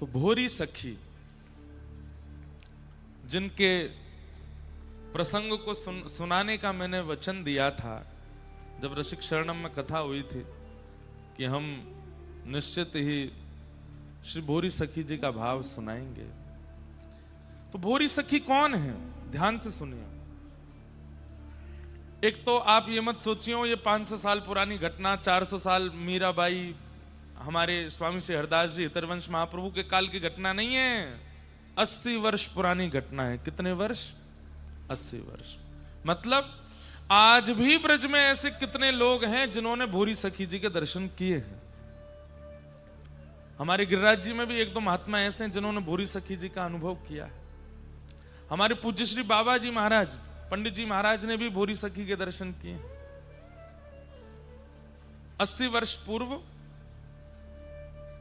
तो भोरी सखी, जिनके प्रसंग को सुनाने का मैंने वचन दिया था जब रसिक शरणम में कथा हुई थी कि हम निश्चित ही श्री भोरी सखी जी का भाव सुनाएंगे। तो भोरी सखी कौन है, ध्यान से सुनिए। एक तो आप ये मत सोचिए ये 500 साल पुरानी घटना, 400 साल मीराबाई, हमारे स्वामी श्री हरदास जी हितरवंश महाप्रभु के काल की घटना नहीं है, 80 वर्ष पुरानी घटना है। कितने वर्ष? 80 वर्ष। मतलब आज भी ब्रज में ऐसे कितने लोग हैं जिन्होंने भोरी सखी जी के दर्शन किए हैं। हमारे गिरिराज जी में भी एक दो महात्मा ऐसे हैं जिन्होंने भोरी सखी जी का अनुभव किया है। हमारे पूज्य श्री बाबा जी महाराज, पंडित जी महाराज ने भी भोरी सखी के दर्शन किए। 80 वर्ष पूर्व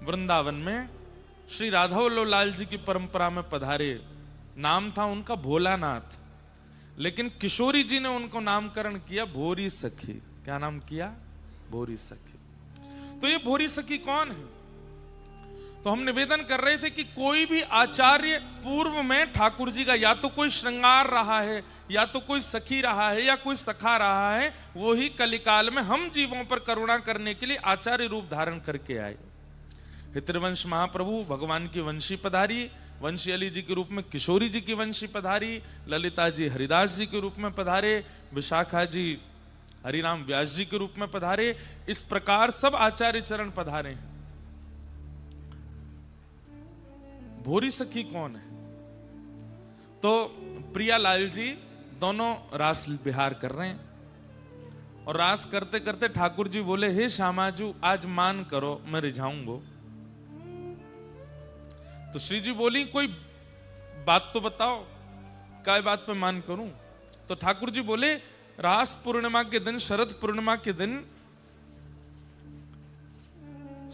वृंदावन में श्री राघव लाल जी की परंपरा में पधारे। नाम था उनका भोलानाथ, लेकिन किशोरी जी ने उनको नामकरण किया भोरी सखी। क्या नाम किया? भोरी सखी। तो ये भोरी सखी कौन है? तो हम निवेदन कर रहे थे कि कोई भी आचार्य पूर्व में ठाकुर जी का या तो कोई श्रृंगार रहा है, या तो कोई सखी रहा है, या कोई सखा रहा है, वो ही कलिकाल में हम जीवों पर करुणा करने के लिए आचार्य रूप धारण करके आए। हितरवंश महाप्रभु भगवान की वंशी पधारी, वंशी अली जी के रूप में किशोरी जी की वंशी पधारी, ललिता जी हरिदास जी के रूप में पधारे, विशाखा जी हरिराम व्यास जी के रूप में पधारे। इस प्रकार सब आचार्य चरण पधारे हैं। भोरी सखी कौन है? तो प्रियालाल जी दोनों रास विहार कर रहे हैं, और रास करते करते ठाकुर जी बोले, हे श्यामाजू आज मान करो, मैं रिझाऊंगा। तो श्री जी बोली, कोई बात तो बताओ, काय बात पे मान करूं? तो ठाकुर जी बोले, रास पूर्णिमा के दिन, शरद पूर्णिमा के दिन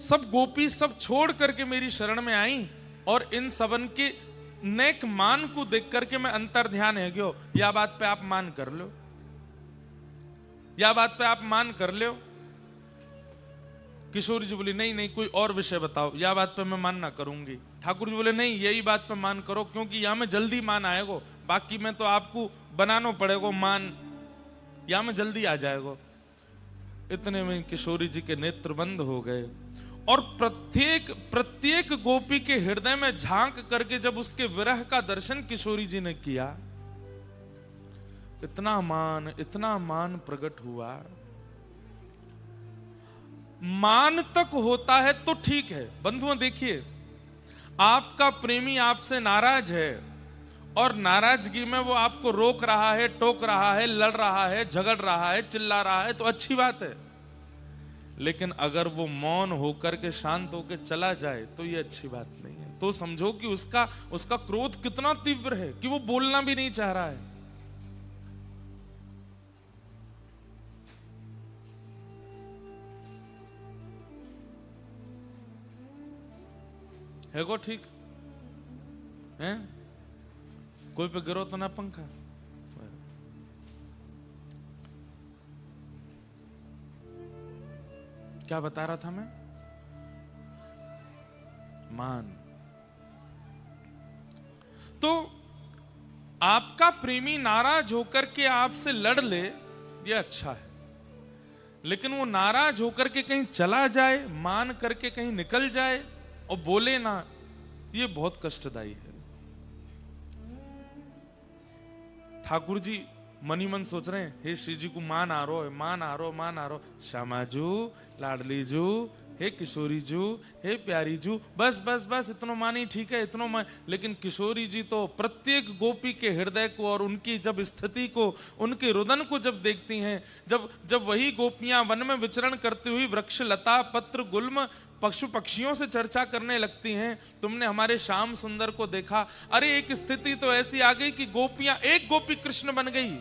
सब गोपी सब छोड़ करके मेरी शरण में आई, और इन सबन के नेक मान को देख करके मैं अंतर ध्यान है गयो। या बात पे आप मान कर लो, या बात पे आप मान कर लो। किशोरी जी बोली, नहीं नहीं कोई और विषय बताओ, या बात पे मैं मान ना करूंगी। ठाकुर जी बोले, नहीं यही बात पे मान करो, क्योंकि यहां में जल्दी मान आएगो, बाकी में तो आपको बनाना पड़ेगा मान, यहां में जल्दी आ जाएगा। इतने में किशोरी जी के नेत्र बंद हो गए, और प्रत्येक गोपी के हृदय में झांक करके जब उसके विरह का दर्शन किशोरी जी ने किया, इतना मान प्रकट हुआ। मान तक होता है तो ठीक है बंधुओं, देखिए आपका प्रेमी आपसे नाराज है, और नाराजगी में वो आपको रोक रहा है, टोक रहा है, लड़ रहा है, झगड़ रहा है, चिल्ला रहा है, तो अच्छी बात है। लेकिन अगर वो मौन होकर के शांत होकर चला जाए तो ये अच्छी बात नहीं है। तो समझो कि उसका क्रोध कितना तीव्र है कि वो बोलना भी नहीं चाह रहा है को ठीक है? कोई पे गिरो तो ना पंखा। क्या बता रहा था मैं? मान। तो आपका प्रेमी नाराज होकर के आपसे लड़ ले, ये अच्छा है, लेकिन वो नाराज होकर के कहीं चला जाए, मान करके कहीं निकल जाए और बोले ना, ये बहुत कष्टदायी है। ठाकुर जी मनी मन सोच रहे हैं, हे श्री जी को मान आ रो, मान आ रो, मान आ रो। श्यामाजू, लाडली जू, हे किशोरी जू, हे प्यारी जू, बस बस बस इतनो मानी ठीक है, इतनो मान। लेकिन किशोरी जी तो प्रत्येक गोपी के हृदय को और उनकी जब स्थिति को, उनके रुदन को जब देखती हैं, जब वही गोपियां वन में विचरण करती हुई वृक्ष लता पत्र गुल्म पशु पक्षियों से चर्चा करने लगती हैं, तुमने हमारे श्याम सुंदर को देखा। अरे एक स्थिति तो ऐसी आ गई कि गोपियां, एक गोपी कृष्ण बन गई,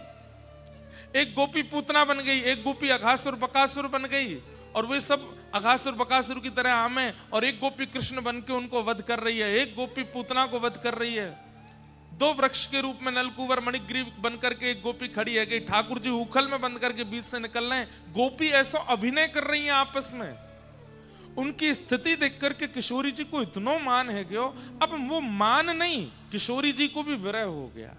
एक गोपी पूतना बन गई, एक गोपी अघासुर बकासुर बन गई, और वे सब अघासुर बकासुर की तरह आमे, और एक गोपी कृष्ण बन के उनको वध कर रही है, एक गोपी पूतना को वध कर रही है। दो वृक्ष के रूप में नलकुवर मणिग्रीव बन करके एक गोपी खड़ी है कि ठाकुर जी उखल में बंद करके बीच से निकल रहे हैं। गोपी ऐसा अभिनय कर रही है आपस में, उनकी स्थिति देख करके किशोरी जी को इतना मान है गयो, अब वो मान नहीं, किशोरी जी को भी विरह हो गया।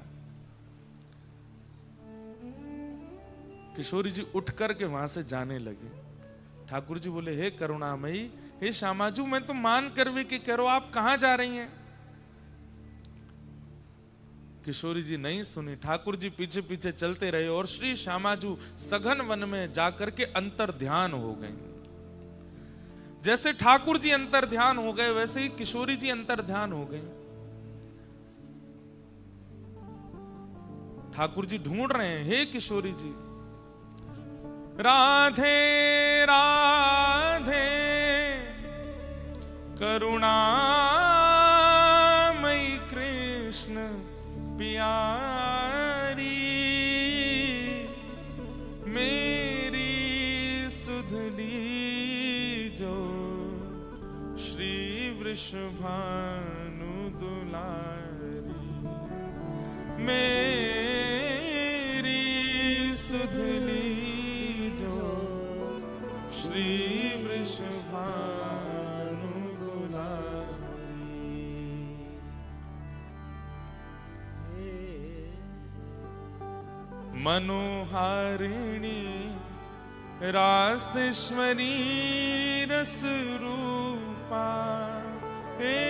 किशोरी जी उठ करके वहां से जाने लगे। ठाकुर जी बोले, हे करुणामयी, हे श्यामाजू, मैं तो मान कर भी कि करो, आप कहां जा रही हैं? किशोरी जी नहीं सुनी। ठाकुर जी पीछे पीछे चलते रहे और श्री श्यामाजू सघन वन में जाकर के अंतर ध्यान हो गए। जैसे ठाकुर जी अंतर ध्यान हो गए, वैसे ही किशोरी जी अंतर ध्यान हो गए। ठाकुर जी ढूंढ रहे हैं, हे किशोरी जी, राधे राधे करुणामयी कृष्ण प्यारी, मेरी सुधली जो श्री वृषभानु दुलारी, मेरी सुधली जो श्री वृषभानु दुलारी। मनोहारिणी रासेश्वरी रस रूपा, हे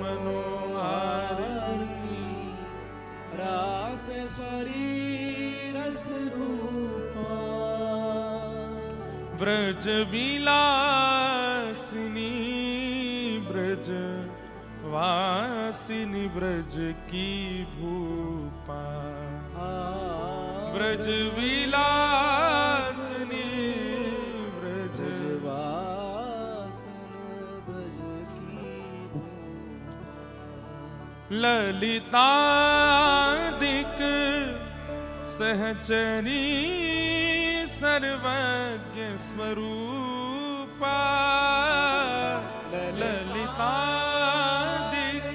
मनोहारिणी रासेश्वरी रस रूपा, ब्रज विलासिनी ब्रज वासिनी ब्रज की भूपा, ब्रज विलासिनी ब्रज वासन ब्रज की ललितादिक सहचरी सर्वज्ञ स्वरूपा, ललितादिक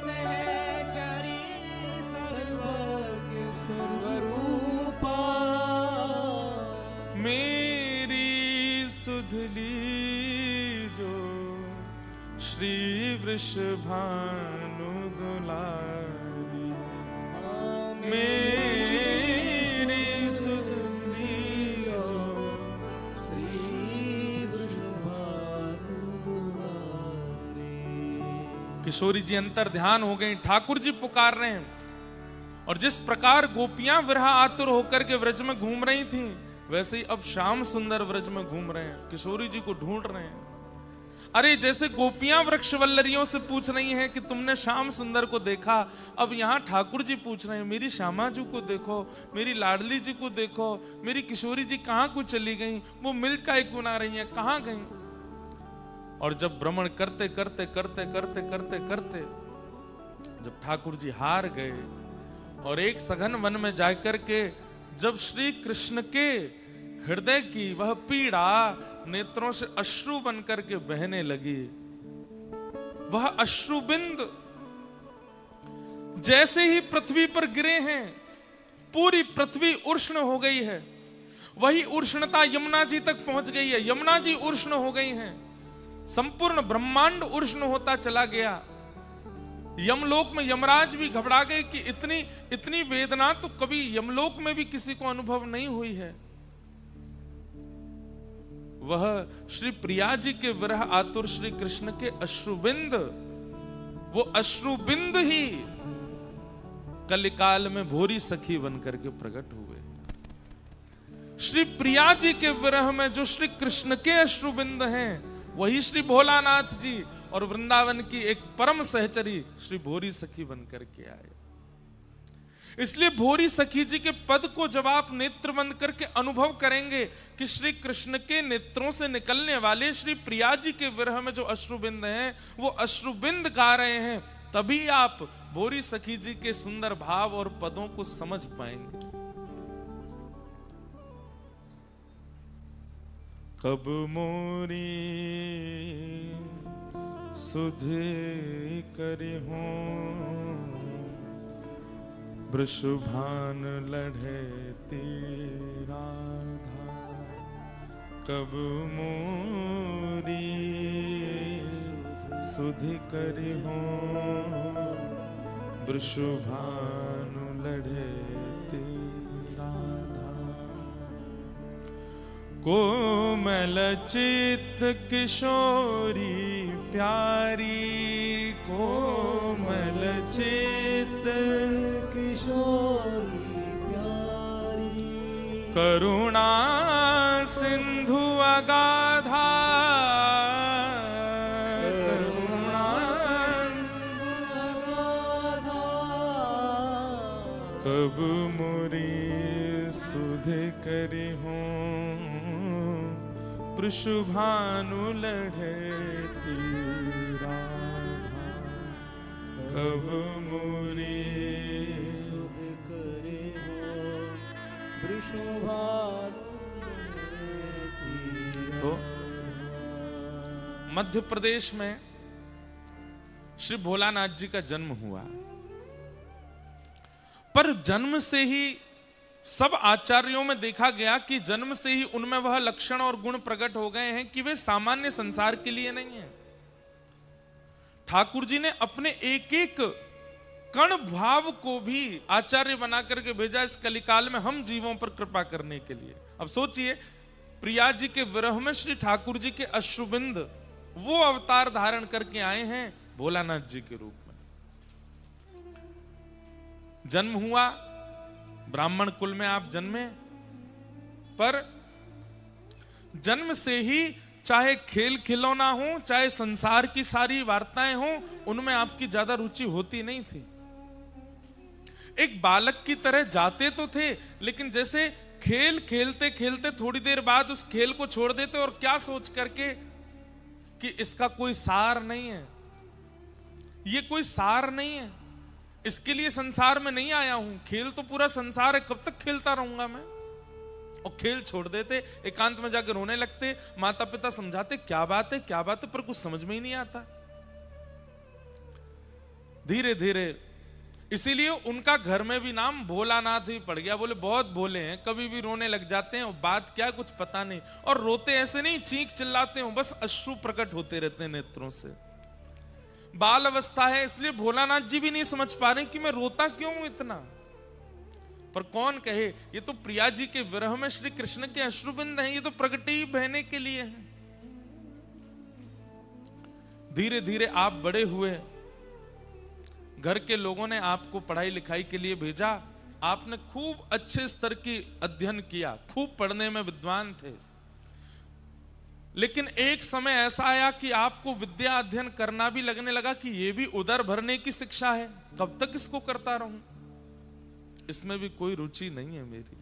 सहचरी सर्वज्ञ स्वरूपा, मेरी सुधली जो श्री वृषभानु दुलारी, मेरी सुधली जो श्री वृषभानु दुलारी। किशोरी जी अंतर ध्यान हो गई। ठाकुर जी पुकार रहे हैं, और जिस प्रकार गोपियां विरह आतुर होकर के व्रज में घूम रही थीं, वैसे ही अब श्याम सुंदर व्रज में घूम रहे हैं, किशोरी जी को ढूंढ रहे हैं। अरे जैसे गोपियां वृक्षवल्लरियों से पूछ रही हैं कि तुमने श्याम सुंदर को देखा, अब यहाँ ठाकुर जी पूछ रहे हैं, मेरी श्यामाजू को देखो, मेरी लाडली जी को देखो, मेरी किशोरी जी कहाँ को चली गई, वो मिल का एक गुना रही हैं, कहाँ गई? और जब भ्रमण करते करते करते करते करते करते जब ठाकुर जी हार गए और एक सघन वन में जाकर के जब श्री कृष्ण के हृदय की वह पीड़ा नेत्रों से अश्रु बनकर के बहने लगी, वह अश्रुबिंद जैसे ही पृथ्वी पर गिरे हैं, पूरी पृथ्वी उष्ण हो गई है। वही उष्णता यमुना जी तक पहुंच गई है, यमुना जी उष्ण हो गई हैं, संपूर्ण ब्रह्मांड उष्ण होता चला गया। यमलोक में यमराज भी घबरा गए कि इतनी वेदना तो कभी यमलोक में भी किसी को अनुभव नहीं हुई है। वह श्री प्रिया जी के विरह आतुर श्री कृष्ण के अश्रुबिंद, वो अश्रुबिंद ही कलिकाल में भोरी सखी बनकर के प्रकट हुए। श्री प्रिया जी के विरह में जो श्री कृष्ण के अश्रुबिंद हैं, वही श्री भोलानाथ जी और वृंदावन की एक परम सहचरी श्री भोरी सखी बनकर के आए। इसलिए भोरी सखी जी के पद को जब आप नेत्र बंद करके अनुभव करेंगे कि श्री कृष्ण के नेत्रों से निकलने वाले श्री प्रिया जी के विरह में जो अश्रुबिंद हैं, वो अश्रुबिंद गा रहे हैं, तभी आप भोरी सखी जी के सुंदर भाव और पदों को समझ पाएंगे। कब मोरी सुधे करे हो वृषभान लढ़े तेरा धार, कब मोरी सुधि करि हो वृषभानु लड़े राधा। कोमल चित्त किशोरी प्यारी, कोमल चित्त किशोरी प्यारी, करुणा सिंधु अगाधा, करुणा अगाधा, कब मोरी सुधि करि हो वृषभानु लड़े राधा। कब मोरी सुधि करे हो वृषभानु तो मध्य प्रदेश में श्री भोलानाथ जी का जन्म हुआ, पर जन्म से ही सब आचार्यों में देखा गया कि जन्म से ही उनमें वह लक्षण और गुण प्रकट हो गए हैं कि वे सामान्य संसार के लिए नहीं है। ठाकुर जी ने अपने एक एक कण भाव को भी आचार्य बना करके भेजा इस कलिकाल में हम जीवों पर कृपा करने के लिए। अब सोचिए, प्रिया जी के विरह में श्री ठाकुर जी के अश्रुबिंद वो अवतार धारण करके आए हैं भोलानाथ जी के रूप में। जन्म हुआ, ब्राह्मण कुल में आप जन्मे, पर जन्म से ही चाहे खेल खिलौना हो, चाहे संसार की सारी वार्ताएं हो, उनमें आपकी ज्यादा रुचि होती नहीं थी। एक बालक की तरह जाते तो थे, लेकिन जैसे खेल खेलते खेलते थोड़ी देर बाद उस खेल को छोड़ देते, और क्या सोच करके कि इसका कोई सार नहीं है, ये कोई सार नहीं है, इसके लिए संसार में नहीं आया हूं, खेल तो पूरा संसार है, कब तक खेलता रहूंगा मैं। और खेल छोड़ देते, एकांत में जाकर रोने लगते, माता पिता समझाते क्या बात है क्या बात है, पर कुछ समझ में ही नहीं आता। धीरे धीरे इसीलिए उनका घर में भी नाम भोलानाथ ही पड़ गया। बोले बहुत भोले हैं, कभी भी रोने लग जाते हैं, और बात क्या कुछ पता नहीं, और रोते ऐसे नहीं चीख चिल्लाते हो, बस अश्रु प्रकट होते रहते हैं नेत्रों से। बाल अवस्था है, इसलिए भोलानाथ जी भी नहीं समझ पा रहे कि मैं रोता क्यों हूं इतना। पर कौन कहे, ये तो प्रिया जी के विरह में श्री कृष्ण के अश्रुबिंद हैं, ये तो प्रगति ही बहने के लिए हैं। धीरे धीरे आप बड़े हुए, घर के लोगों ने आपको पढ़ाई लिखाई के लिए भेजा, आपने खूब अच्छे स्तर की अध्ययन किया, खूब पढ़ने में विद्वान थे। लेकिन एक समय ऐसा आया कि आपको विद्या अध्ययन करना भी लगने लगा कि यह भी उदर भरने की शिक्षा है, कब तक इसको करता रहूं, इसमें भी कोई रुचि नहीं है मेरी।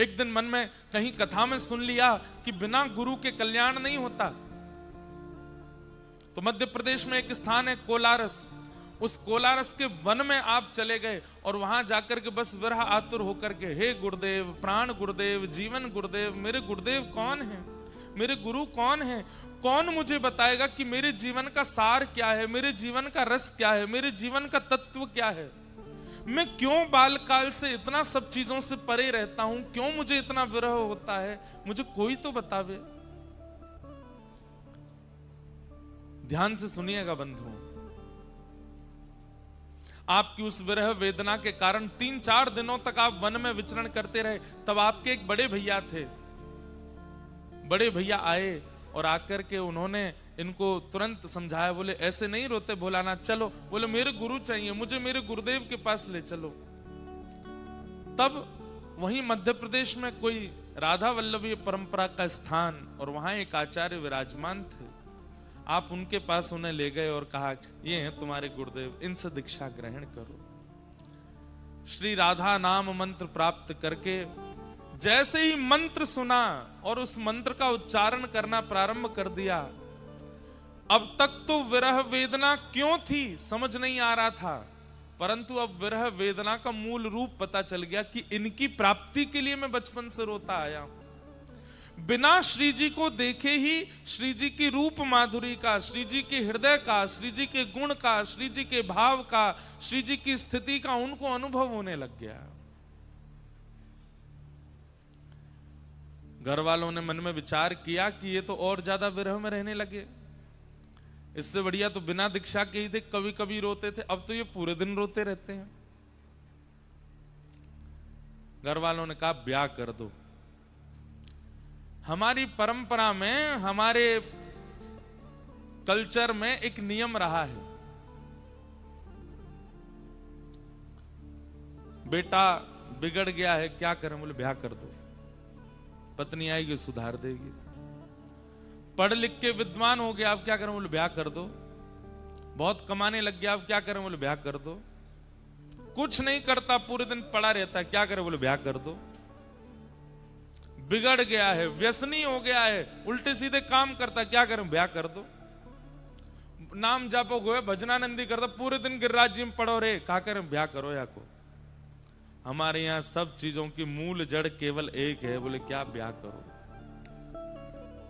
एक दिन मन में कहीं कथा में सुन लिया कि बिना गुरु के कल्याण नहीं होता। तो मध्य प्रदेश में एक स्थान है कोलारस, उस कोलारस के वन में आप चले गए, और वहां जाकर के बस विरह आतुर होकर के, हे गुरुदेव, प्राण गुरुदेव, जीवन गुरुदेव, मेरे गुरुदेव कौन है, मेरे गुरु कौन है, कौन मुझे बताएगा कि मेरे जीवन का सार क्या है, मेरे जीवन का रस क्या है, मेरे जीवन का तत्व क्या है, मैं क्यों बालकाल से इतना सब चीजों से परे रहता हूं, क्यों मुझे इतना विरह होता है, मुझे कोई तो बतावे। ध्यान से सुनिएगा बंधुओं, आपकी उस विरह वेदना के कारण 3-4 दिनों तक आप वन में विचरण करते रहे। तब आपके एक बड़े भैया थे, बड़े भैया आए और आकर के उन्होंने इनको तुरंत समझाया, बोले ऐसे नहीं रोते भोलानाथ, चलो, बोले मेरे गुरु चाहिए, मुझे मेरे गुरुदेव के पास ले चलो। तब वहीं मध्य प्रदेश में कोई राधा वल्लभी परंपरा का स्थान, और वहां एक आचार्य विराजमान थे। आप उनके पास उन्हें ले गए और कहा, ये हैं तुम्हारे गुरुदेव, इनसे दीक्षा ग्रहण करो। श्री राधा नाम मंत्र प्राप्त करके जैसे ही मंत्र सुना और उस मंत्र का उच्चारण करना प्रारंभ कर दिया, अब तक तो विरह वेदना क्यों थी समझ नहीं आ रहा था, परंतु अब विरह वेदना का मूल रूप पता चल गया कि इनकी प्राप्ति के लिए मैं बचपन से रोता आया हूं। बिना श्री जी को देखे ही श्री जी की रूप माधुरी का, श्री जी के हृदय का, श्री जी के गुण का, श्री जी के भाव का, श्री जी की स्थिति का उनको अनुभव होने लग गया। घर वालों ने मन में विचार किया कि ये तो और ज्यादा विरह में रहने लगे, इससे बढ़िया तो बिना दीक्षा के ही थे, कभी कभी रोते थे, अब तो ये पूरे दिन रोते रहते हैं। घर वालों ने कहा ब्याह कर दो। हमारी परंपरा में, हमारे कल्चर में एक नियम रहा है, बेटा बिगड़ गया है, क्या करें? बोले ब्याह कर दो, पत्नी आएगी सुधार देगी। पढ़ लिख के विद्वान हो गया, अब क्या करें? बोले ब्याह कर दो। बहुत कमाने लग गया, अब क्या करें? बोले ब्याह कर दो। कुछ नहीं करता, पूरे दिन पड़ा रहता है, क्या करे? बोले ब्याह कर दो। बिगड़ गया है, व्यसनी हो गया है, उल्टे सीधे काम करता, क्या करें? ब्याह कर दो। नाम जापो गोए भजनानंदी करता, पूरे दिन गिरिराज जी में पड़ो रे, क्या करें? ब्याह करो या को। हमारे यहां सब चीजों की मूल जड़ केवल एक है, बोले क्या? ब्याह करो।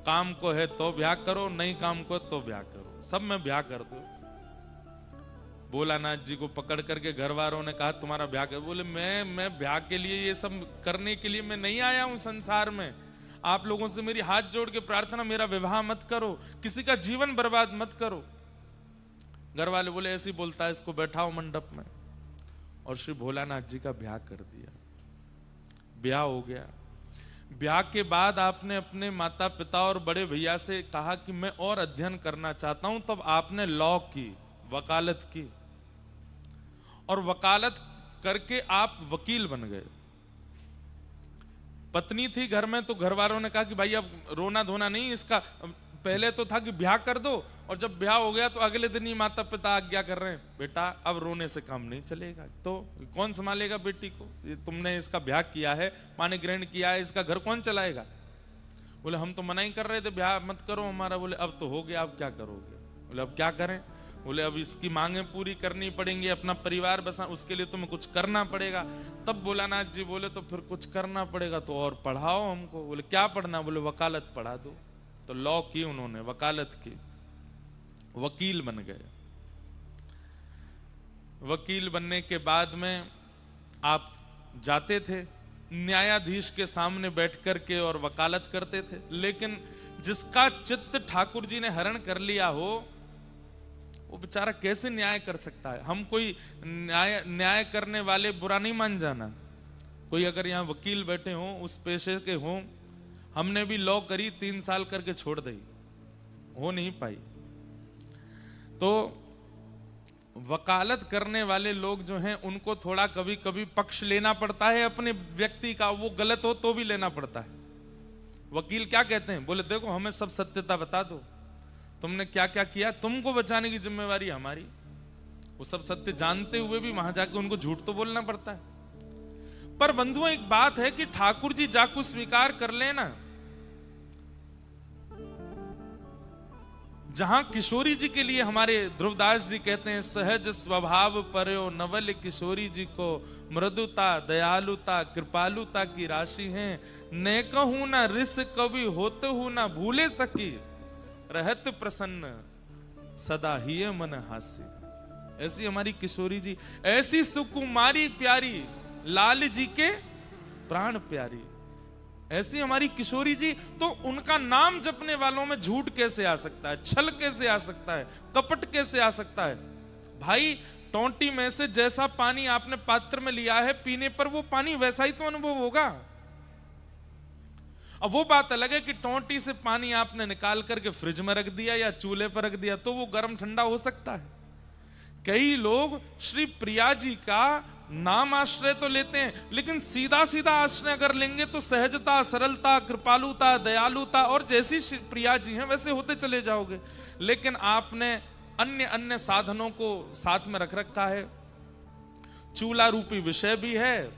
काम को है तो ब्याह करो, नहीं काम को तो ब्याह करो, सब में ब्याह कर दो। भोलानाथ जी को पकड़ करके घर वालों ने कहा तुम्हारा ब्याह कर। बोले मैं ब्याह के लिए, ये सब करने के लिए मैं नहीं आया हूं संसार में। आप लोगों से मेरी हाथ जोड़ के प्रार्थना, मेरा विवाह मत करो, किसी का जीवन बर्बाद मत करो। घर वाले बोले ऐसे ही बोलता है, इसको बैठाओ मंडप में। और श्री भोलानाथ जी का ब्याह कर दिया। ब्याह हो गया। ब्याह के बाद आपने अपने माता पिता और बड़े भैया से कहा कि मैं और अध्ययन करना चाहता हूं, तब आपने लॉ की, वकालत की, और वकालत करके आप वकील बन गए। पत्नी थी घर में, तो घर वालों ने कहा कि भाई अब रोना धोना नहीं, इसका पहले तो था कि ब्याह कर दो, और जब ब्याह हो गया तो अगले दिन ही माता पिता आज्ञा कर रहे हैं, बेटा अब रोने से काम नहीं चलेगा। तो कौन संभालेगा बेटी को? ये तुमने इसका ब्याह किया है, पानी ग्रहण किया है, इसका घर कौन चलाएगा? बोले हम तो मना ही कर रहे थे, ब्याह मत करो हमारा। बोले अब तो हो गया, अब क्या करोगे? बोले अब क्या करें? बोले अब इसकी मांगे पूरी करनी पड़ेंगी, अपना परिवार बसा, उसके लिए तुम्हें कुछ करना पड़ेगा। तब भोलानाथ जी बोले तो फिर कुछ करना पड़ेगा, तो और पढ़ाओ हमको। बोले क्या पढ़ना? बोले वकालत पढ़ा दो। तो लॉ की उन्होंने, वकालत की, वकील बन गए। वकील बनने के बाद में आप जाते थे न्यायाधीश के सामने बैठ करके और वकालत करते थे। लेकिन जिसका चित्त ठाकुर जी ने हरण कर लिया हो, वो बेचारा कैसे न्याय कर सकता है? हम कोई न्याय करने वाले बुरा नहीं मान जाना। कोई अगर यहाँ वकील बैठे हो, उस पेशे के हो, हमने भी लॉ करी, 3 साल करके छोड़ दी, हो नहीं पाई। तो वकालत करने वाले लोग जो हैं, उनको थोड़ा कभी कभी पक्ष लेना पड़ता है अपने व्यक्ति का, वो गलत हो तो भी लेना पड़ता है। वकील क्या कहते हैं? बोले देखो हमें सब सत्यता बता दो, तुमने क्या क्या किया, तुमको बचाने की जिम्मेवारी हमारी। वो सब सत्य जानते हुए भी वहां जाके उनको झूठ तो बोलना पड़ता है। पर बंधुओं एक बात है कि ठाकुर जी जाकू स्वीकार कर लेना, जहां किशोरी जी के लिए हमारे ध्रुवदास जी कहते हैं, सहज स्वभाव पर्यो नवल किशोरी जी को, मृदुता दयालुता कृपालुता की राशि है, ने कहूं ना रिस कवि होते हूं ना भूले सकी, रहत प्रसन्न सदा ही मन हास्य। ऐसी हमारी किशोरी जी, ऐसी सुकुमारी प्यारी, लाल जी के प्राण प्यारी, ऐसी हमारी किशोरी जी। तो उनका नाम जपने वालों में झूठ कैसे आ सकता है, छल कैसे आ सकता है, कपट कैसे आ सकता है? भाई टोंटी में से जैसा पानी आपने पात्र में लिया है, पीने पर वो पानी वैसा ही तो अनुभव होगा। अब वो बात अलग है कि टोंटी से पानी आपने निकाल करके फ्रिज में रख दिया या चूल्हे पर रख दिया, तो वो गर्म ठंडा हो सकता है। कई लोग श्री प्रिया जी का नाम आश्रय तो लेते हैं, लेकिन सीधा सीधा आश्रय अगर लेंगे तो सहजता, सरलता, कृपालुता, दयालुता, और जैसी प्रिया जी हैं वैसे होते चले जाओगे। लेकिन आपने अन्य अन्य साधनों को साथ में रख रखा है। चूल्हा रूपी विषय भी है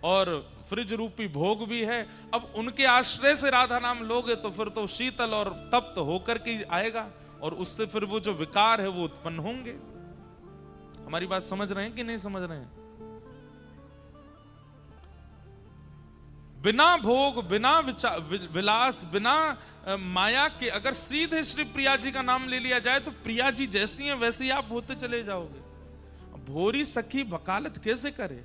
और फ्रिज रूपी भोग भी है। अब उनके आश्रय से राधा नाम लोगे तो फिर तो शीतल और तप्त होकर के आएगा, और उससे फिर वो जो विकार है वो उत्पन्न होंगे। हमारी बात समझ रहे हैं कि नहीं समझ रहे हैं? बिना भोग, बिना विलास, बिना माया के अगर सीधे श्री प्रिया जी का नाम ले लिया जाए तो प्रिया जी जैसी हैं वैसे ही आप होते चले जाओगे। भोरी सखी वकालत कैसे करे?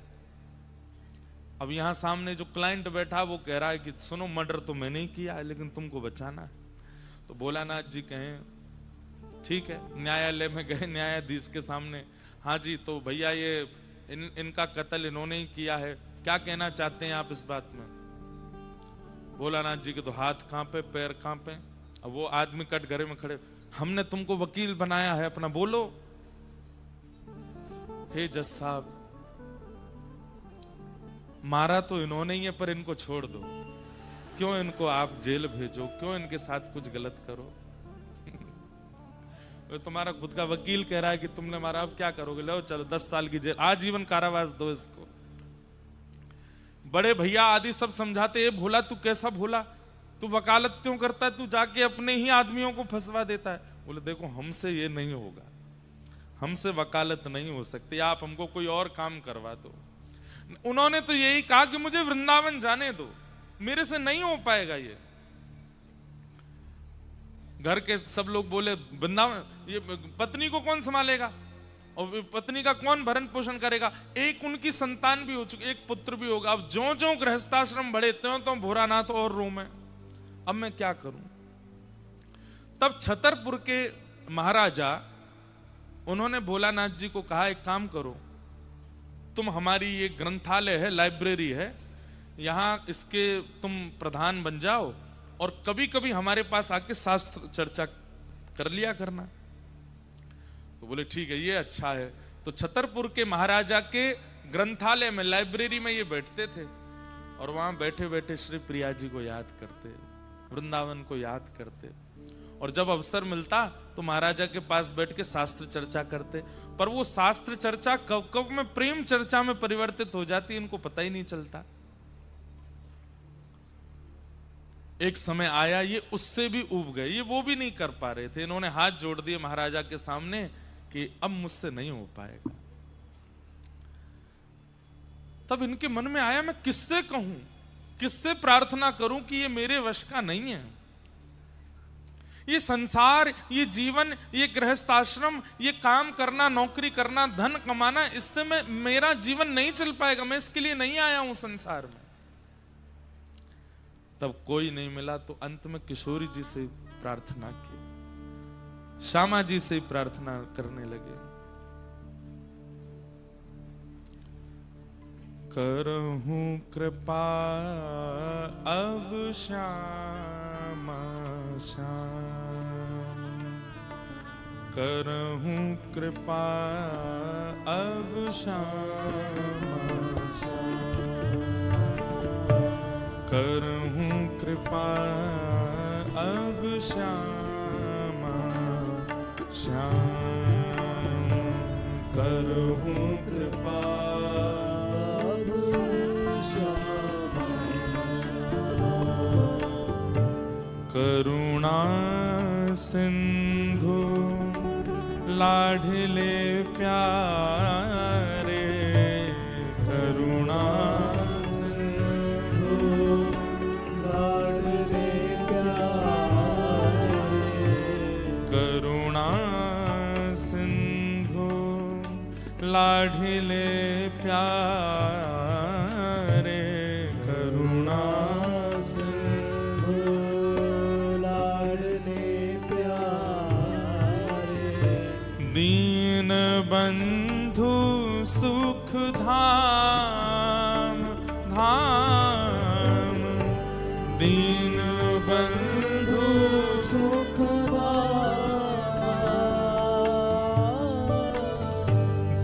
अब यहाँ सामने जो क्लाइंट बैठा वो कह रहा है कि सुनो, मर्डर तो मैंने ही किया है लेकिन तुमको बचाना है। तो भोलानाथ जी कहें ठीक है, न्यायालय में गए, न्यायाधीश के सामने, हाँ जी तो भैया ये इनका कत्ल इन्होंने ही किया है, क्या कहना चाहते हैं आप इस बात में? भोलानाथ जी के तो हाथ कांपे, पैर कांपे। अब वो आदमी कटघरे में खड़े, हमने तुमको वकील बनाया है, अपना बोलो। हे जज साहब, मारा तो इन्होंने ही है पर इनको छोड़ दो, क्यों इनको आप जेल भेजो, क्यों इनके साथ कुछ गलत करो? तुम्हारा खुद का वकील कह रहा है कि तुमने मारा, अब क्या करोगे? लो चलो 10 साल की जेल, आजीवन कारावास दो इसको। बड़े भैया आदि सब समझाते, ये भोला तू कैसा भोला, तू वकालत क्यों करता है, तू जाके अपने ही आदमियों को फंसवा देता है। बोले देखो हमसे ये नहीं होगा, हमसे वकालत नहीं हो सकती, आप हमको कोई और काम करवा दो। उन्होंने तो यही कहा कि मुझे वृंदावन जाने दो, मेरे से नहीं हो पाएगा ये। घर के सब लोग बोले वृंदावन, ये पत्नी को कौन संभालेगा और पत्नी का कौन भरण पोषण करेगा? एक उनकी संतान भी हो चुकी, एक पुत्र भी होगा। अब ज्यों ज्यों गृहस्थाश्रम बढ़े त्यों त्यों भोरानाथ और रो में, अब मैं क्या करूं? तब छतरपुर के महाराजा उन्होंने भोलानाथ जी को कहा, एक काम करो, तुम हमारी ये ग्रंथालय है, लाइब्रेरी है, यहां इसके तुम प्रधान बन जाओ और कभी कभी हमारे पास आके शास्त्र चर्चा कर लिया करना। तो बोले ठीक है, ये अच्छा है। तो छतरपुर के महाराजा के ग्रंथालय में, लाइब्रेरी में ये बैठते थे और वहां बैठे बैठे श्री प्रिया जी को याद करते, वृंदावन को याद करते, और जब अवसर मिलता तो महाराजा के पास बैठ के शास्त्र चर्चा करते। पर वो शास्त्र चर्चा कब कब में प्रेम चर्चा में परिवर्तित हो जाती, इनको पता ही नहीं चलता। एक समय आया ये उससे भी ऊब गए, ये वो भी नहीं कर पा रहे थे, इन्होंने हाथ जोड़ दिए महाराजा के सामने कि अब मुझसे नहीं हो पाएगा। तब इनके मन में आया, मैं किससे कहूं, किससे प्रार्थना करूं कि ये मेरे वश का नहीं है। ये संसार, ये जीवन, ये गृहस्थ आश्रम, ये काम करना, नौकरी करना, धन कमाना, इससे मेरा जीवन नहीं चल पाएगा, मैं इसके लिए नहीं आया हूं संसार में। तब कोई नहीं मिला तो अंत में किशोरी जी से प्रार्थना की, श्यामा जी से प्रार्थना करने लगे। करहूं कृपा अब श्यामा श्याम, करहूं कृपा अब श्यामा श्याम, करहूं कृपा अब श्यामा श्याम, करहूं कृपा करुणा सिंधु लाढले प्यारे, करुणा सिंधु लाडले प्यारे, करुणा सिंधु लाढले प्यारे, करुणा दीन बंधु सुख धाम धाम, दीन बंधु सुख धाम,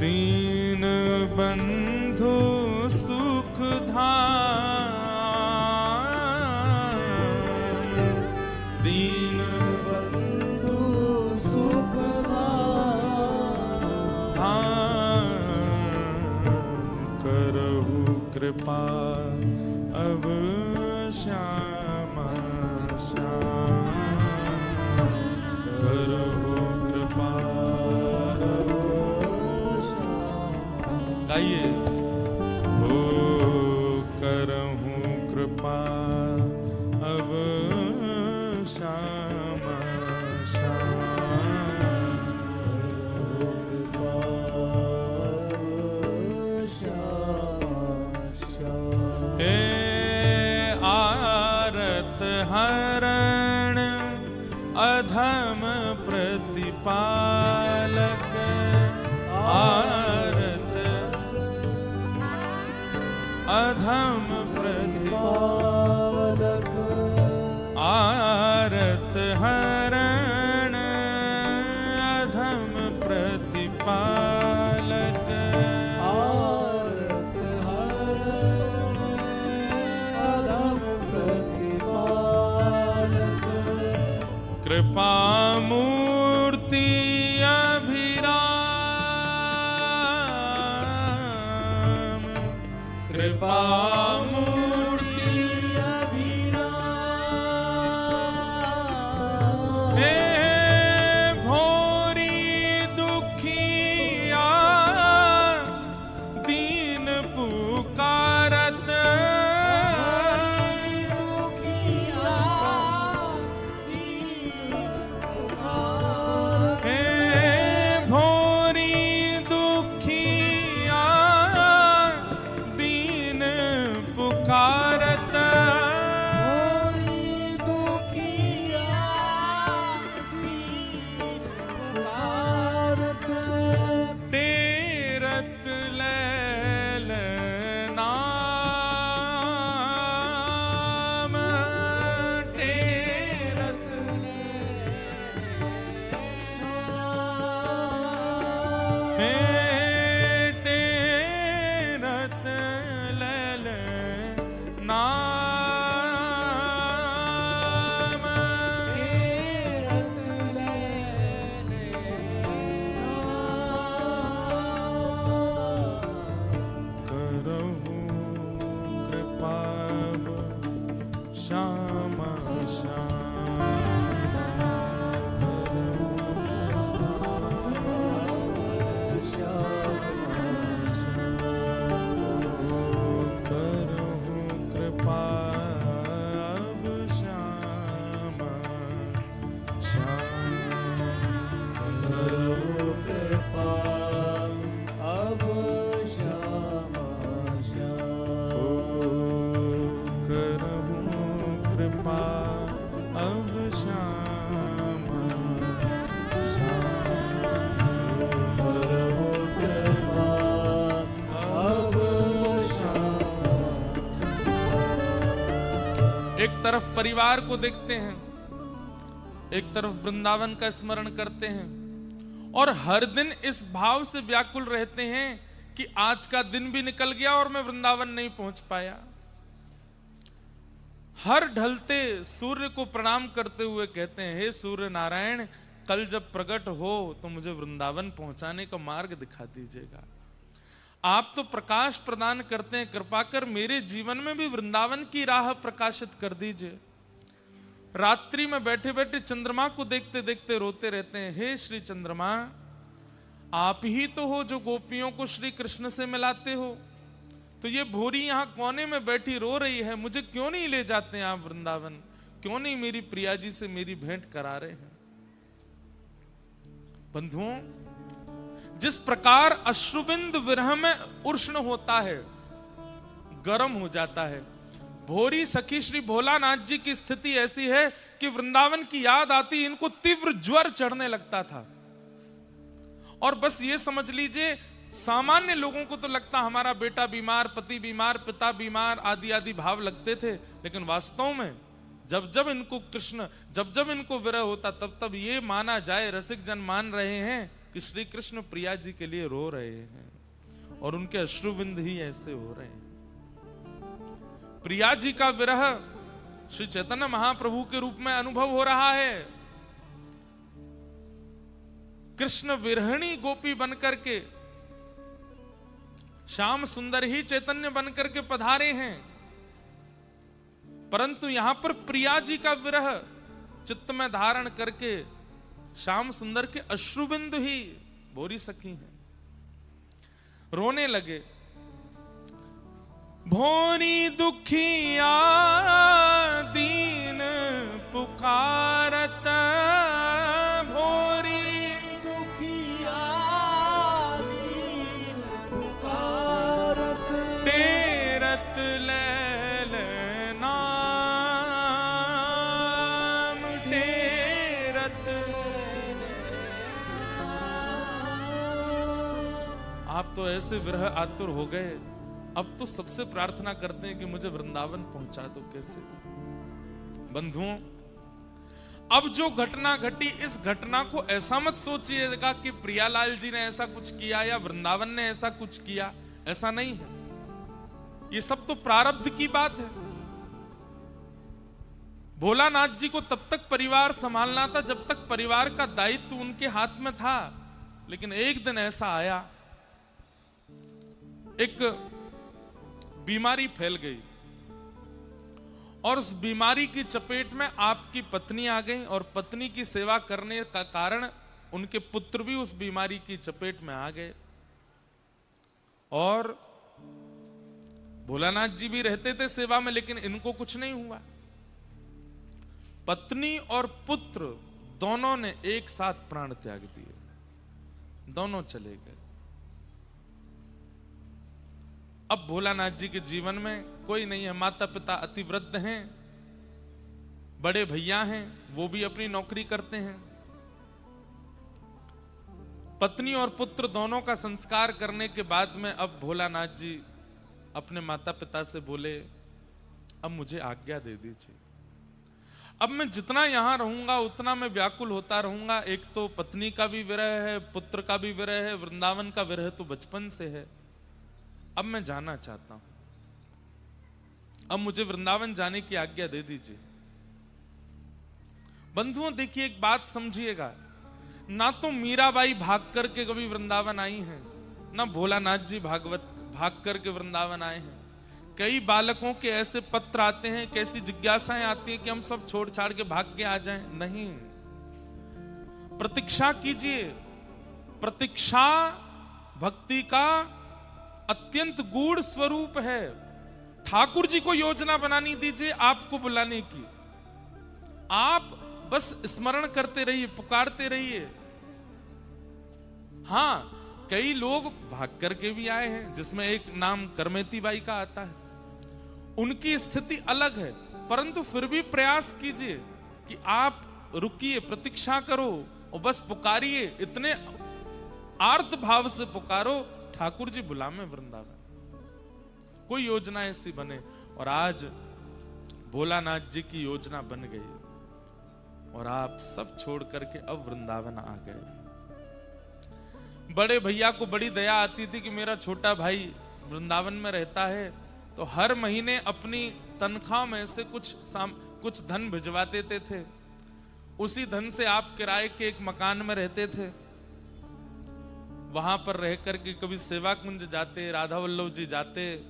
दीन बंधु सुख धाम, दीन बंधु सुख करहु कृपा अब श्यामा श्याम, करहु कृपा अब श्यामा। गाइए, हो करहु कृपा अब श्यामा श्याम, श्यामा श्याम। हरण अधम प्रतिपालक आरत अधम प्रतिपालक आरत हरण अधम प्रतिपालक आरत हरण अधम प्रतिपालक कृपा मूर्ति अभिराम कृपा मूर्ति अभिराम हे भोरी दुखिया दीन पुकारत हे भोरी दुखिया दीन पुकारत तेरत लैल नाम तेरत हे तेरत लैल नाम करहु कृपा श्याम करहु कृपा अब श्याम करहु कृपा अब श्याम एक तरफ परिवार को देखते हैं, एक तरफ वृंदावन का स्मरण करते हैं और हर दिन इस भाव से व्याकुल रहते हैं कि आज का दिन भी निकल गया और मैं वृंदावन नहीं पहुंच पाया। हर ढलते सूर्य को प्रणाम करते हुए कहते हैं, हे सूर्य नारायण, कल जब प्रकट हो तो मुझे वृंदावन पहुंचाने का मार्ग दिखा दीजिएगा। आप तो प्रकाश प्रदान करते हैं, कृपा कर मेरे जीवन में भी वृंदावन की राह प्रकाशित कर दीजिए। रात्रि में बैठे बैठे चंद्रमा को देखते देखते रोते रहते हैं, हे श्री चंद्रमा, आप ही तो हो जो गोपियों को श्री कृष्ण से मिलाते हो, तो ये भोरी यहां कोने में बैठी रो रही है, मुझे क्यों नहीं ले जाते हैं आप वृंदावन, क्यों नहीं मेरी प्रिया जी से मेरी भेंट करा रहे हैं। बंधुओं, जिस प्रकार अश्रुबिंद विरह में उष्ण होता है, गर्म हो जाता है, भोरी सखी श्री भोलानाथ जी की स्थिति ऐसी है कि वृंदावन की याद आती इनको तीव्र ज्वर चढ़ने लगता था। और बस ये समझ लीजिए, सामान्य लोगों को तो लगता हमारा बेटा बीमार, पति बीमार, पिता बीमार आदि आदि भाव लगते थे, लेकिन वास्तव में जब जब इनको कृष्ण, जब जब इनको विरह होता, तब तब ये माना जाए, रसिक जन मान रहे हैं कि श्री कृष्ण प्रिया जी के लिए रो रहे हैं और उनके अश्रुबिंद ही ऐसे हो रहे हैं। प्रिया जी का विरह श्री चैतन्य महाप्रभु के रूप में अनुभव हो रहा है। कृष्ण विरहणी गोपी बनकर के, श्याम सुंदर ही चैतन्य बनकर के पधारे हैं, परंतु यहां पर प्रिया जी का विरह चित्त में धारण करके श्याम सुंदर के अश्रुबिंदु ही भोरी सखी हैं, रोने लगे। भोरी दुखिया दीन पुकारत, भोरी दुखिया दीन पुकारत, तेरत लैल नाम, आप तो ऐसे विरह आतुर हो गए, अब तो सबसे प्रार्थना करते हैं कि मुझे वृंदावन पहुंचा दो कैसे। बंधुओं, अब जो घटना घटी, इस घटना को ऐसा मत सोचिएगा कि प्रियालाल जी ने ऐसा कुछ किया या वृंदावन ने ऐसा कुछ किया, ऐसा नहीं है। ये सब तो प्रारब्ध की बात है। भोलानाथ जी को तब तक परिवार संभालना था जब तक परिवार का दायित्व उनके हाथ में था, लेकिन एक दिन ऐसा आया, एक बीमारी फैल गई और उस बीमारी की चपेट में आपकी पत्नी आ गई और पत्नी की सेवा करने का कारण उनके पुत्र भी उस बीमारी की चपेट में आ गए और भोलानाथ जी भी रहते थे सेवा में, लेकिन इनको कुछ नहीं हुआ। पत्नी और पुत्र दोनों ने एक साथ प्राण त्याग दिए, दोनों चले गए। अब भोलानाथ जी के जीवन में कोई नहीं है, माता पिता अति वृद्ध हैं, बड़े भैया हैं, वो भी अपनी नौकरी करते हैं। पत्नी और पुत्र दोनों का संस्कार करने के बाद में अब भोलानाथ जी अपने माता पिता से बोले, अब मुझे आज्ञा दे दीजिए, अब मैं जितना यहां रहूंगा उतना मैं व्याकुल होता रहूंगा। एक तो पत्नी का भी विरह है, पुत्र का भी विरह है, वृंदावन का विरह तो बचपन से है। अब मैं जाना चाहता हूं, अब मुझे वृंदावन जाने की आज्ञा दे दीजिए। बंधुओं देखिए, एक बात समझिएगा, ना तो मीराबाई भाग करके कभी वृंदावन आई हैं, ना भोलानाथ जी भाग करके वृंदावन आए हैं। कई बालकों के ऐसे पत्र आते हैं, कैसी जिज्ञासाएं आती हैं कि हम सब छोड़ छाड़ के भाग के आ जाएं। नहीं, प्रतीक्षा कीजिए। प्रतीक्षा भक्ति का अत्यंत गूढ़ स्वरूप है। ठाकुर जी को योजना बनानी दीजिए आपको बुलाने की, आप बस स्मरण करते रहिए, पुकारते रहिए। हां, कई लोग भाग करके भी आए हैं, जिसमें एक नाम करमेती बाई का आता है, उनकी स्थिति अलग है, परंतु फिर भी प्रयास कीजिए कि आप रुकिए, प्रतीक्षा करो और बस पुकारिए, इतने आर्त भाव से पुकारो, ठाकुर जी बुलावे वृंदावन। कोई योजना ऐसी बने, और आज भोलानाथ जी की योजना बन गई और आप सब छोड़ करके अब वृंदावन आ गए। बड़े भैया को बड़ी दया आती थी कि मेरा छोटा भाई वृंदावन में रहता है, तो हर महीने अपनी तनख्वाह में से कुछ धन भिजवा देते थे। उसी धन से आप किराए के एक मकान में रहते थे, वहां पर रह करके कभी सेवा कुंज जाते, राधा वल्लभ जी जाते,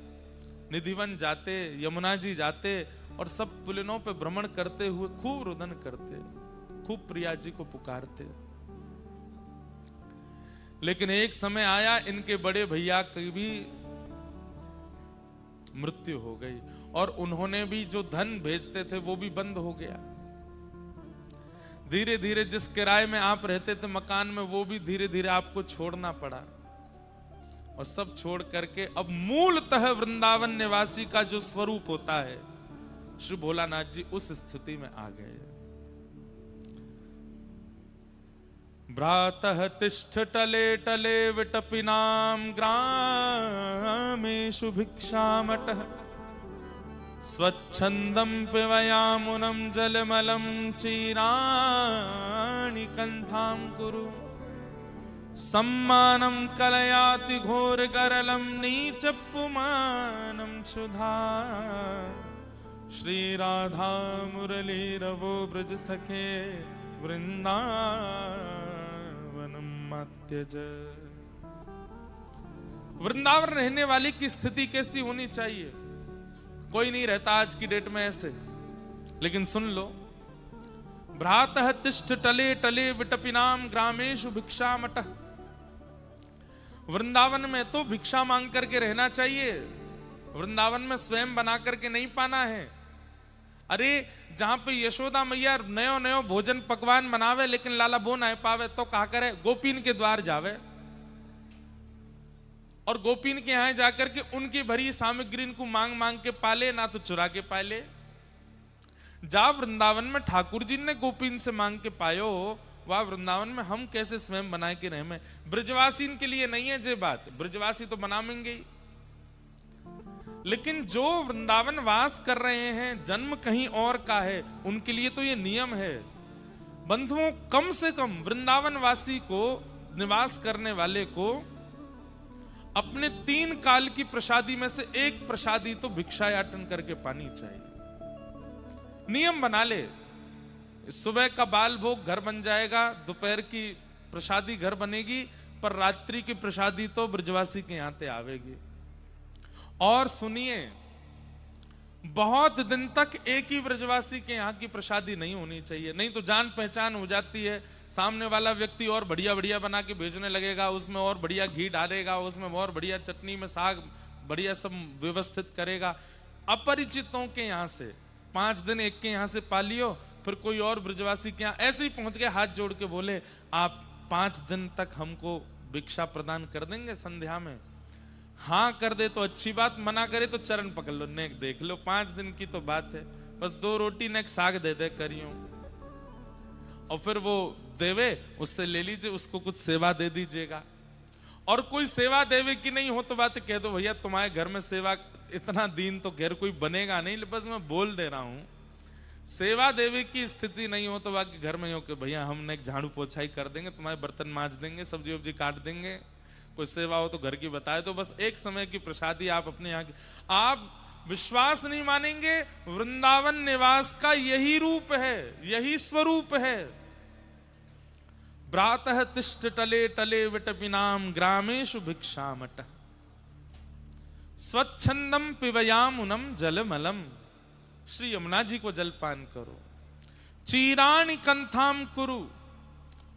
निधिवन जाते, यमुना जी जाते और सब पुलिनों पे भ्रमण करते हुए खूब रुदन करते, खूब प्रिया जी को पुकारते। लेकिन एक समय आया, इनके बड़े भैया की भी मृत्यु हो गई और उन्होंने भी जो धन भेजते थे वो भी बंद हो गया। धीरे धीरे जिस किराए में आप रहते थे मकान में, वो भी धीरे धीरे आपको छोड़ना पड़ा और सब छोड़ करके अब मूलतः वृंदावन निवासी का जो स्वरूप होता है, श्री भोलानाथ जी उस स्थिति में आ गए। भ्रातः तिष्ठ टले टले विटपिनां ग्रामेषु भिक्षामटः स्वच्छन्दं पिबयामुनं जलमलं चीराणि कन्थां कुरु सम्मानं कलयाति घोरगरलं नीचपुमानं सुधा श्रीराधा मुरलीरवो ब्रज सखे वृंदावनम मत्यज। वृंदावन रहने वाले की स्थिति कैसी होनी चाहिए? कोई नहीं रहता आज की डेट में ऐसे, लेकिन सुन लो, भ्रातः तिष्ठ टले टले विटपिनाम ग्रामेषु भिक्षामटः। वृंदावन में तो भिक्षा मांग करके रहना चाहिए, वृंदावन में स्वयं बना करके नहीं पाना है। अरे जहां पे यशोदा मैया नयो नयो भोजन पकवान बनावे लेकिन लाला बो ना पावे तो कहा करे, गोपीन के द्वार जावे और गोपीन के यहां जाकर के उनकी भरी सामग्री को मांग मांग के पाले, ना तो चुरा के पाले। जा वृंदावन में ठाकुर जी ने गोपीन से मांग के पायो, वह वृंदावन में हम कैसे स्वयं बना के रहे में। ब्रजवासी के लिए नहीं है ये बात, ब्रजवासी तो बनाएंगे ही, लेकिन जो वृंदावन वास कर रहे हैं, जन्म कहीं और का है, उनके लिए तो ये नियम है। बंधुओं, कम से कम वृंदावन वासी को, निवास करने वाले को, अपने 3 काल की प्रसादी में से एक प्रसादी तो भिक्षायाटन करके पानी चाहिए। नियम बना ले, सुबह का बाल भोग घर बन जाएगा, दोपहर की प्रसादी घर बनेगी, पर रात्रि की प्रसादी तो ब्रजवासी के यहां ते आवेगी। और सुनिए, बहुत दिन तक एक ही ब्रजवासी के यहाँ की प्रसादी नहीं होनी चाहिए, नहीं तो जान पहचान हो जाती है। सामने वाला व्यक्ति और बढ़िया बढ़िया बना के भेजने लगेगा, उसमें और बढ़िया घी डालेगा, उसमें और बढ़िया चटनी में साग बढ़िया सब व्यवस्थित करेगा। अपरिचितों के यहाँ से 5 दिन एक के यहाँ से पालियो, फिर कोई और ब्रजवासी के यहाँ ऐसे ही पहुंच गए, हाथ जोड़ के बोले आप 5 दिन तक हमको भिक्षा प्रदान कर देंगे संध्या में। हाँ कर दे तो अच्छी बात, मना करे तो चरण पकड़ लो, नेक देख लो, 5 दिन की तो बात है, बस 2 रोटी नेक साग दे दे करियो, और फिर वो देवे उससे ले लीजिए, उसको कुछ सेवा दे दीजिएगा। और कोई सेवा देवे की नहीं हो तो बात कह दो, भैया तुम्हारे घर में सेवा इतना दिन तो घर कोई बनेगा नहीं, बस मैं बोल दे रहा हूं। सेवा देवे की स्थिति नहीं हो तो बाकी घर में हो कि भैया हमने झाड़ू पोछाई कर देंगे, तुम्हारे बर्तन मांज देंगे, सब्जी वब्जी काट देंगे, कोई सेवा हो तो घर की बताए। तो बस एक समय की प्रसादी आप अपने यहाँ की, आप विश्वास नहीं मानेंगे, वृंदावन निवास का यही रूप है, यही स्वरूप है। प्रातः तिष्ठ टले टले विटपिनाम ग्रामेषु भिक्षामट, स्वच्छंदम पिबयामुनम जलमलम, श्री यमुना जी को जलपान करो। चीराणि कंथाम कुरु,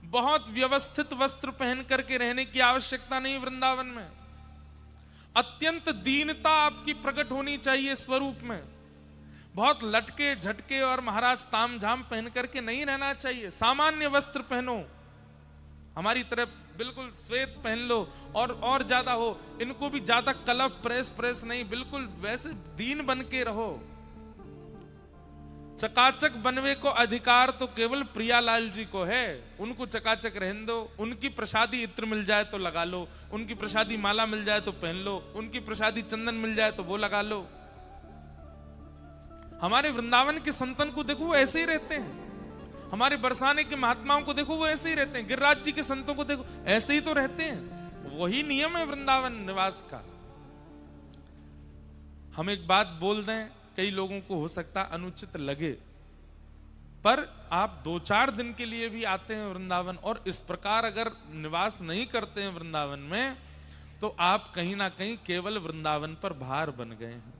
बहुत व्यवस्थित वस्त्र पहन करके रहने की आवश्यकता नहीं वृंदावन में। अत्यंत दीनता आपकी प्रकट होनी चाहिए स्वरूप में। बहुत लटके झटके और महाराज तामझाम पहन करके नहीं रहना चाहिए, सामान्य वस्त्र पहनो, हमारी तरफ बिल्कुल श्वेत पहन लो, और ज्यादा हो, इनको भी ज्यादा कलफ प्रेस नहीं, बिल्कुल वैसे दीन बन के रहो। चकाचक बनवे को अधिकार तो केवल प्रियालाल जी को है, उनको चकाचक रहने दो। उनकी प्रसादी इत्र मिल जाए तो लगा लो, उनकी प्रसादी माला मिल जाए तो पहन लो, उनकी प्रसादी चंदन मिल जाए तो वो लगा लो। हमारे वृंदावन के संतन को देखो वो ऐसे ही रहते हैं, हमारे बरसाने के महात्माओं को देखो वो ऐसे ही रहते हैं, गिरिराज जी के संतों को देखो ऐसे ही तो रहते हैं। वही नियम है वृंदावन निवास का। हम एक बात बोल दें, कई लोगों को हो सकता अनुचित लगे, पर आप 2-4 दिन के लिए भी आते हैं वृंदावन और इस प्रकार अगर निवास नहीं करते हैं वृंदावन में, तो आप कहीं ना कहीं केवल वृंदावन पर भार बन गए हैं,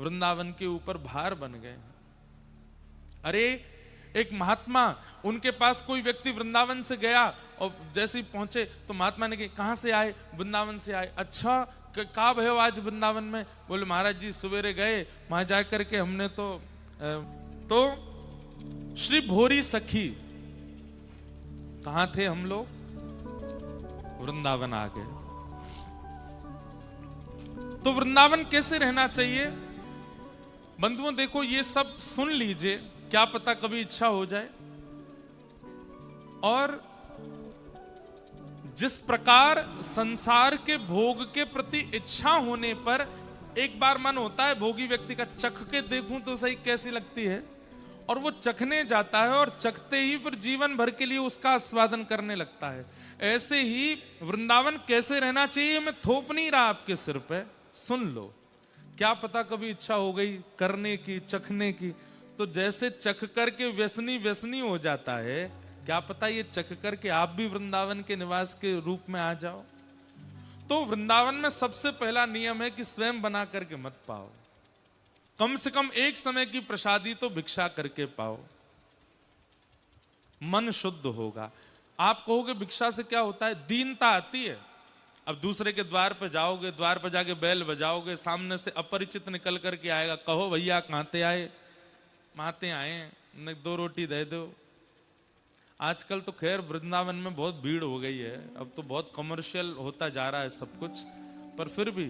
वृंदावन के ऊपर भार बन गए हैं। अरे एक महात्मा, उनके पास कोई व्यक्ति वृंदावन से गया और जैसे ही पहुंचे तो महात्मा ने कहा कहां से आए? वृंदावन से आए। अच्छा कहा भय हो आज वृंदावन में? बोले महाराज जी सवेरे गए, वहां जाकर के हमने तो श्री भोरी सखी, कहां थे हम लोग? वृंदावन आ गए। तो वृंदावन कैसे रहना चाहिए बंधुओं? देखो ये सब सुन लीजिए, क्या पता कभी इच्छा हो जाए। और जिस प्रकार संसार के भोग के प्रति इच्छा होने पर एक बार मन होता है भोगी व्यक्ति का, चख के देखूं तो सही कैसी लगती है, और वो चखने जाता है और चखते ही फिर जीवन भर के लिए उसका आस्वादन करने लगता है। ऐसे ही वृंदावन कैसे रहना चाहिए मैं थोप नहीं रहा आपके सिर पे, सुन लो। क्या पता कभी इच्छा हो गई करने की, चखने की, तो जैसे चख करके व्यसनी हो जाता है, क्या पता ये चख करके आप भी वृंदावन के निवास के रूप में आ जाओ। तो वृंदावन में सबसे पहला नियम है कि स्वयं बना करके मत पाओ, कम से कम एक समय की प्रसादी तो भिक्षा करके पाओ, मन शुद्ध होगा। आप कहोगे भिक्षा से क्या होता है? दीनता आती है। अब दूसरे के द्वार पर जाओगे, द्वार पर जाके बैल बजाओगे, सामने से अपरिचित निकल करके आएगा, कहो भैया कहां आए? माते आए, 2 रोटी दे दो। आजकल तो खैर वृंदावन में बहुत भीड़ हो गई है, अब तो बहुत कमर्शियल होता जा रहा है सब कुछ, पर फिर भी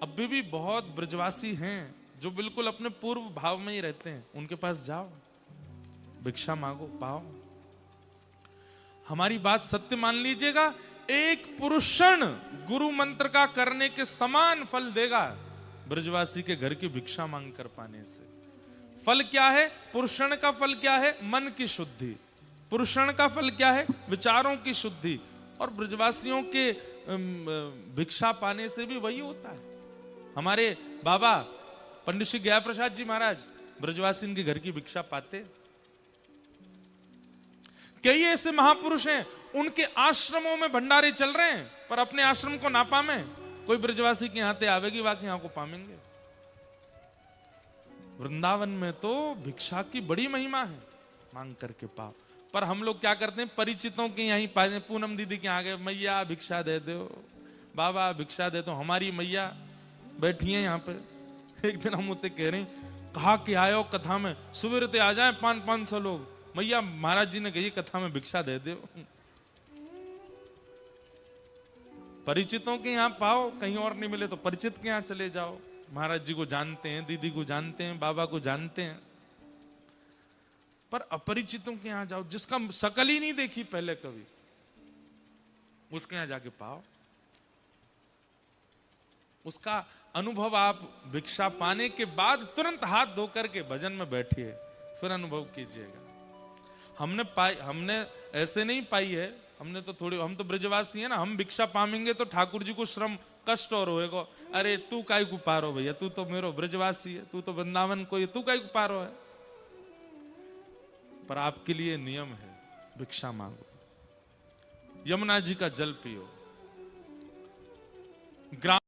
अभी भी बहुत ब्रजवासी हैं जो बिल्कुल अपने पूर्व भाव में ही रहते हैं। उनके पास जाओ, भिक्षा मांगो, पाओ। हमारी बात सत्य मान लीजिएगा, एक पुरुषण गुरु मंत्र का करने के समान फल देगा ब्रजवासी के घर की भिक्षा मांग कर पाने से। फल क्या है? पुरुषण का फल क्या है? मन की शुद्धि। पुरुषण का फल क्या है? विचारों की शुद्धि। और ब्रजवासियों के भिक्षा पाने से भी वही होता है। हमारे बाबा पंडित श्री गया प्रसाद जी महाराज ब्रजवासी इनके घर की भिक्षा पाते। कई ऐसे महापुरुष हैं, उनके आश्रमों में भंडारे चल रहे हैं, पर अपने आश्रम को ना पामे। कोई ब्रजवासी के यहां आवेगी, बाकी यहां को पामेंगे। वृंदावन में तो भिक्षा की बड़ी महिमा है, मांग करके पाओ। पर हम लोग क्या करते हैं, परिचितों के यहीं पाए, पूनम दीदी के आगे, मैया भिक्षा दे दो, बाबा भिक्षा दे दो। हमारी मैया बैठी है यहाँ पे। एक दिन हम उसे कह रहे हैं, कहा कि आयो कथा में, सुबह आ जाए 500 लोग। मैया महाराज जी ने कही कथा में भिक्षा दे दो। परिचितों के यहाँ पाओ, कहीं और नहीं मिले तो परिचित के यहाँ चले जाओ। महाराज जी को जानते हैं, दीदी को जानते हैं, बाबा को जानते हैं। पर अपरिचितों के यहां जाओ, जिसका शकल ही नहीं देखी पहले कभी, उसके यहां जाके पाओ। उसका अनुभव आप भिक्षा पाने के बाद तुरंत हाथ धो करके भजन में बैठिए, फिर अनुभव कीजिएगा। हमने ऐसे नहीं पाई है, हमने तो थोड़ी, हम तो ब्रजवासी है ना, हम भिक्षा पाएंगे तो ठाकुर जी को श्रम कष्ट और होएगा। अरे तू काई को पारो भैया, तू तो मेरो ब्रजवासी है, तू तो वृंदावन को, तू काई को पारो है। पर आपके लिए नियम है, भिक्षा मांगो, यमुना जी का जल पियो। ग्राम